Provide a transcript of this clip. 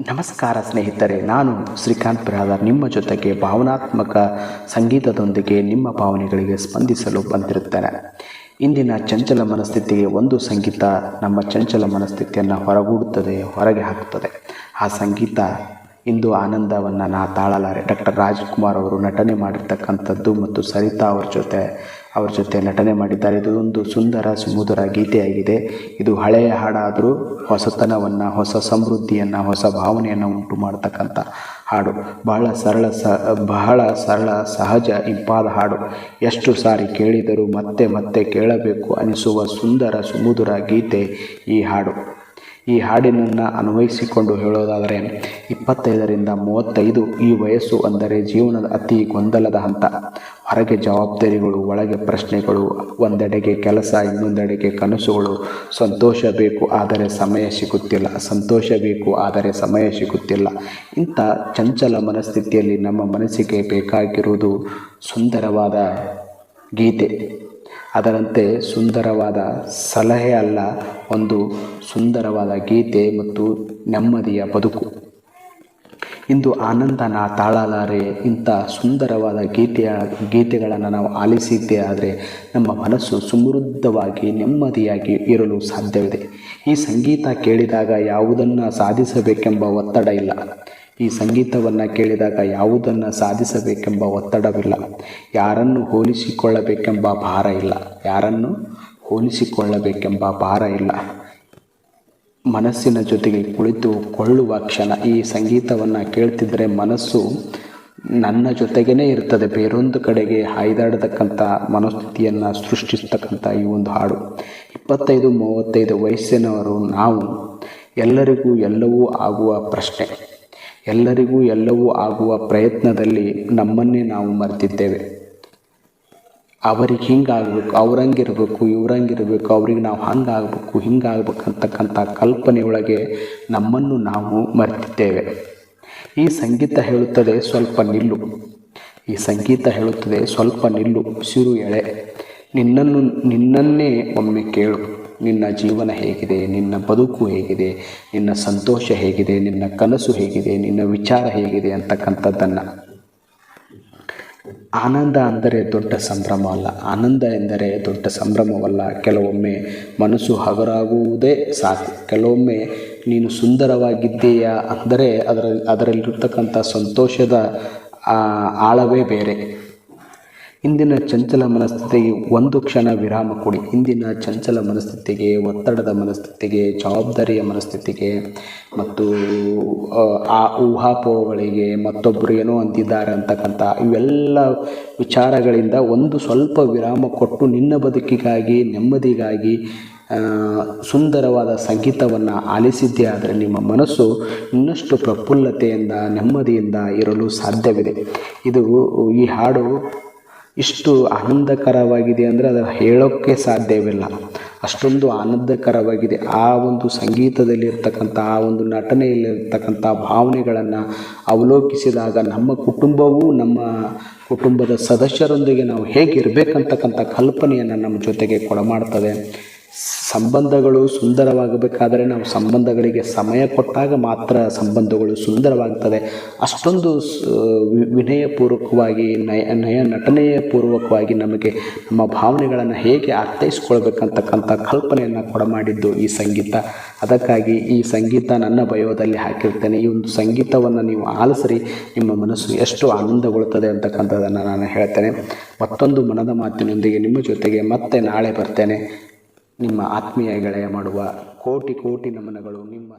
ನಮಸ್ಕಾರ ಸ್ನೇಹಿತರೆ, ನಾನು ಶ್ರೀಕಾಂತ್ ಬ್ರಾದರ್ ನಿಮ್ಮ ಜೊತೆಗೆ ಭಾವನಾತ್ಮಕ ಸಂಗೀತದೊಂದಿಗೆ ನಿಮ್ಮ ಭಾವನೆಗಳಿಗೆ ಸ್ಪಂದಿಸಲು ಬಂದಿರುತ್ತೇನೆ. ಇಂದಿನ ಚಂಚಲ ಮನಸ್ಥಿತಿಗೆ ಒಂದು ಸಂಗೀತ ನಮ್ಮ ಚಂಚಲ ಮನಸ್ಥಿತಿಯನ್ನು ಹೊರಗೂಡುತ್ತದೆ, ಹೊರಗೆ ಹಾಕುತ್ತದೆ. ಆ ಸಂಗೀತ ಇಂದು ಆನಂದವನ್ನು ನಾ ತಾಳಲಾರೆ. ಡಾಕ್ಟರ್ ರಾಜ್ಕುಮಾರ್ ಅವರು ನಟನೆ ಮಾಡಿರ್ತಕ್ಕಂಥದ್ದು ಮತ್ತು ಸರಿತಾ ಅವ್ರ ಜೊತೆ ನಟನೆ ಮಾಡಿದ್ದಾರೆ. ಇದು ಒಂದು ಸುಂದರ ಸುಮಧುರ ಗೀತೆಯಾಗಿದೆ. ಇದು ಹಳೆಯ ಹಾಡಾದರೂ ಹೊಸತನವನ್ನು, ಹೊಸ ಸಮೃದ್ಧಿಯನ್ನು, ಹೊಸ ಭಾವನೆಯನ್ನು ಉಂಟು ಮಾಡತಕ್ಕಂಥ ಹಾಡು. ಬಹಳ ಸರಳ ಸಹಜ ಇಂಪಾದ ಹಾಡು. ಎಷ್ಟು ಸಾರಿ ಕೇಳಿದರೂ ಮತ್ತೆ ಮತ್ತೆ ಕೇಳಬೇಕು ಅನಿಸುವ ಸುಂದರ ಸುಮಧುರ ಗೀತೆ ಈ ಹಾಡು. ಈ ಹಾಡಿನನ್ನು ಅನ್ವಯಿಸಿಕೊಂಡು ಹೇಳೋದಾದರೆ 25ರಿಂದ 35 ಈ ವಯಸ್ಸು ಅಂದರೆ ಜೀವನದ ಅತಿ ಗೊಂದಲದ ಹಂತ. ಹೊರಗೆ ಜವಾಬ್ದಾರಿಗಳು, ಒಳಗೆ ಪ್ರಶ್ನೆಗಳು, ಒಂದೆಡೆಗೆ ಕೆಲಸ, ಇನ್ನೊಂದೆಡೆಗೆ ಕನಸುಗಳು. ಸಂತೋಷ ಬೇಕು ಆದರೆ ಸಮಯ ಸಿಗುತ್ತಿಲ್ಲ. ಇಂಥ ಚಂಚಲ ಮನಸ್ಥಿತಿಯಲ್ಲಿ ನಮ್ಮ ಮನಸ್ಸಿಗೆ ಬೇಕಾಗಿರುವುದು ಸುಂದರವಾದ ಗೀತೆ. ಅದರಂತೆ ಸುಂದರವಾದ ಸಲಹೆ ಅಲ್ಲ, ಒಂದು ಸುಂದರವಾದ ಗೀತೆ ಮತ್ತು ನೆಮ್ಮದಿಯ ಬದುಕು. ಇಂದು ಆನಂದನ ತಾಳಲಾರೆ. ಇಂಥ ಸುಂದರವಾದ ಗೀತೆಗಳನ್ನು ನಾವು ಆಲಿಸಿದ್ದೇ ಆದರೆ ನಮ್ಮ ಮನಸ್ಸು ಸಮೃದ್ಧವಾಗಿ ನೆಮ್ಮದಿಯಾಗಿ ಇರಲು ಸಾಧ್ಯವಿದೆ. ಈ ಸಂಗೀತ ಕೇಳಿದಾಗ ಯಾವುದನ್ನು ಸಾಧಿಸಬೇಕೆಂಬ ಒತ್ತಡ ಇಲ್ಲ. ಈ ಸಂಗೀತವನ್ನು ಕೇಳಿದಾಗ ಯಾವುದನ್ನು ಸಾಧಿಸಬೇಕೆಂಬ ಒತ್ತಡವಿಲ್ಲ. ಯಾರನ್ನು ಹೋಲಿಸಿಕೊಳ್ಳಬೇಕೆಂಬ ಭಾರ ಇಲ್ಲ. ಮನಸ್ಸಿನ ಜೊತೆಗೆ ಕುಳಿತುಕೊಳ್ಳುವ ಕ್ಷಣ. ಈ ಸಂಗೀತವನ್ನು ಕೇಳ್ತಿದ್ರೆ ಮನಸ್ಸು ನನ್ನ ಜೊತೆಗೇ ಇರ್ತದೆ. ಬೇರೊಂದು ಕಡೆಗೆ ಹಾಯ್ದಾಡತಕ್ಕಂಥ ಮನಸ್ಥಿತಿಯನ್ನು ಸೃಷ್ಟಿಸ್ತಕ್ಕಂಥ ಈ ಒಂದು ಹಾಡು. 25-35 ವಯಸ್ಸಿನವರು ನಾವು. ಎಲ್ಲರಿಗೂ ಎಲ್ಲವೂ ಆಗುವ ಪ್ರಶ್ನೆ, ಎಲ್ಲರಿಗೂ ಎಲ್ಲವೂ ಆಗುವ ಪ್ರಯತ್ನದಲ್ಲಿ ನಮ್ಮನ್ನೇ ನಾವು ಮರೆತಿದ್ದೇವೆ. ಅವ್ರಿಗೆ ಹಿಂಗಾಗಬೇಕು, ಅವ್ರಂಗಿರಬೇಕು, ಇವ್ರಂಗಿರಬೇಕು, ಅವ್ರಿಗೆ ನಾವು ಹಿಂಗಾಗಬೇಕು ಅಂತಕ್ಕಂಥ ಕಲ್ಪನೆಯೊಳಗೆ ನಮ್ಮನ್ನು ನಾವು ಮರೆತಿದ್ದೇವೆ. ಈ ಸಂಗೀತ ಹೇಳುತ್ತದೆ ಸ್ವಲ್ಪ ನಿಲ್ಲು, ಉಸಿರು ಎಳೆ, ನಿನ್ನನ್ನೇ ಒಮ್ಮೆ ಕೇಳು. ನಿನ್ನ ಜೀವನ ಹೇಗಿದೆ, ನಿನ್ನ ಬದುಕು ಹೇಗಿದೆ, ನಿನ್ನ ಸಂತೋಷ ಹೇಗಿದೆ, ನಿನ್ನ ಕನಸು ಹೇಗಿದೆ, ನಿನ್ನ ವಿಚಾರ ಹೇಗಿದೆ ಅಂತಕ್ಕಂಥದ್ದನ್ನು. ಆನಂದ ಅಂದರೆ ದೊಡ್ಡ ಸಂಭ್ರಮ ಅಲ್ಲ, ಆನಂದ ಎಂದರೆ ದೊಡ್ಡ ಸಂಭ್ರಮವಲ್ಲ. ಕೆಲವೊಮ್ಮೆ ಮನಸ್ಸು ಹಗುರಾಗುವುದೇ ಸಾಕು. ಕೆಲವೊಮ್ಮೆ ನೀನು ಸುಂದರವಾಗಿದ್ದೀಯಾ ಅಂದರೆ ಅದರಲ್ಲಿರ್ತಕ್ಕಂಥ ಸಂತೋಷದ ಆಳವೇ ಬೇರೆ. ಇಂದಿನ ಚಂಚಲ ಮನಸ್ಥಿತಿಗೆ ಒಂದು ಕ್ಷಣ ವಿರಾಮ ಕೊಡಿ. ಇಂದಿನ ಚಂಚಲ ಮನಸ್ಥಿತಿಗೆ, ಒತ್ತಡದ ಮನಸ್ಥಿತಿಗೆ, ಜವಾಬ್ದಾರಿಯ ಮನಸ್ಥಿತಿಗೆ ಮತ್ತು ಆ ಊಹಾಪೋಹಗಳಿಗೆ, ಮತ್ತೊಬ್ಬರು ಏನೋ ಅಂತಿದ್ದಾರೆ ಅಂತಕ್ಕಂಥ ಇವೆಲ್ಲ ವಿಚಾರಗಳಿಂದ ಒಂದು ಸ್ವಲ್ಪ ವಿರಾಮ ಕೊಟ್ಟು ನಿನ್ನ ಬದುಕಿಗಾಗಿ, ನೆಮ್ಮದಿಗಾಗಿ ಸುಂದರವಾದ ಸಂಗೀತವನ್ನು ಆಲಿಸಿದ್ದೇ ಆದರೆ ನಿಮ್ಮ ಮನಸ್ಸು ಇನ್ನಷ್ಟು ಪ್ರಫುಲ್ಲತೆಯಿಂದ, ನೆಮ್ಮದಿಯಿಂದ ಇರಲು ಸಾಧ್ಯವಿದೆ. ಈ ಹಾಡು ಇಷ್ಟು ಆನಂದಕರವಾಗಿದೆ ಅಂದರೆ ಅದನ್ನು ಹೇಳೋಕ್ಕೆ ಸಾಧ್ಯವಿಲ್ಲ. ಅಷ್ಟೊಂದು ಆನಂದಕರವಾಗಿದೆ. ಆ ಒಂದು ಸಂಗೀತದಲ್ಲಿರ್ತಕ್ಕಂಥ, ಆ ಒಂದು ನಟನೆಯಲ್ಲಿರ್ತಕ್ಕಂಥ ಭಾವನೆಗಳನ್ನು ಅವಲೋಕಿಸಿದಾಗ ನಮ್ಮ ಕುಟುಂಬವೂ, ನಮ್ಮ ಕುಟುಂಬದ ಸದಸ್ಯರೊಂದಿಗೆ ನಾವು ಹೇಗಿರಬೇಕಂತಕ್ಕಂಥ ಕಲ್ಪನೆಯನ್ನು ನಮ್ಮ ಜೊತೆಗೆ ಕೊಡಮಾಡ್ತದೆ. ಸಂಬಂಧಗಳು ಸುಂದರವಾಗಬೇಕಾದರೆ ನಾವು ಸಂಬಂಧಗಳಿಗೆ ಸಮಯ ಕೊಟ್ಟಾಗ ಮಾತ್ರ ಸಂಬಂಧಗಳು ಸುಂದರವಾಗ್ತದೆ. ಅಷ್ಟೊಂದು ವಿನಯಪೂರ್ವಕವಾಗಿ, ನಟನೆಯ ಪೂರ್ವಕವಾಗಿ ನಮಗೆ ನಮ್ಮ ಭಾವನೆಗಳನ್ನು ಹೇಗೆ ಅರ್ಥೈಸ್ಕೊಳ್ಬೇಕಂತಕ್ಕಂಥ ಕಲ್ಪನೆಯನ್ನು ಕೊಡಮಾಡಿದ್ದು ಈ ಸಂಗೀತ. ಅದಕ್ಕಾಗಿ ಈ ಸಂಗೀತ ನನ್ನ ಬಯೋದಲ್ಲಿ ಹಾಕಿರ್ತೇನೆ. ಈ ಒಂದು ಸಂಗೀತವನ್ನು ನೀವು ಆಲಿಸ್ರಿ, ನಿಮ್ಮ ಮನಸ್ಸು ಎಷ್ಟು ಆನಂದಗೊಳ್ಳುತ್ತದೆ ಅಂತಕ್ಕಂಥದ್ದನ್ನು ನಾನು ಹೇಳ್ತೇನೆ. ಮತ್ತೊಂದು ಮನದ ಮಾತಿನೊಂದಿಗೆ ನಿಮ್ಮ ಜೊತೆಗೆ ಮತ್ತೆ ನಾಳೆ ಬರ್ತೇನೆ. ನಿಮ್ಮ ಆತ್ಮೀಯ ಗೆಳೆಯ ಮಾಡುವ ಕೋಟಿ ನಮನಗಳು. ನಿಮ್ಮ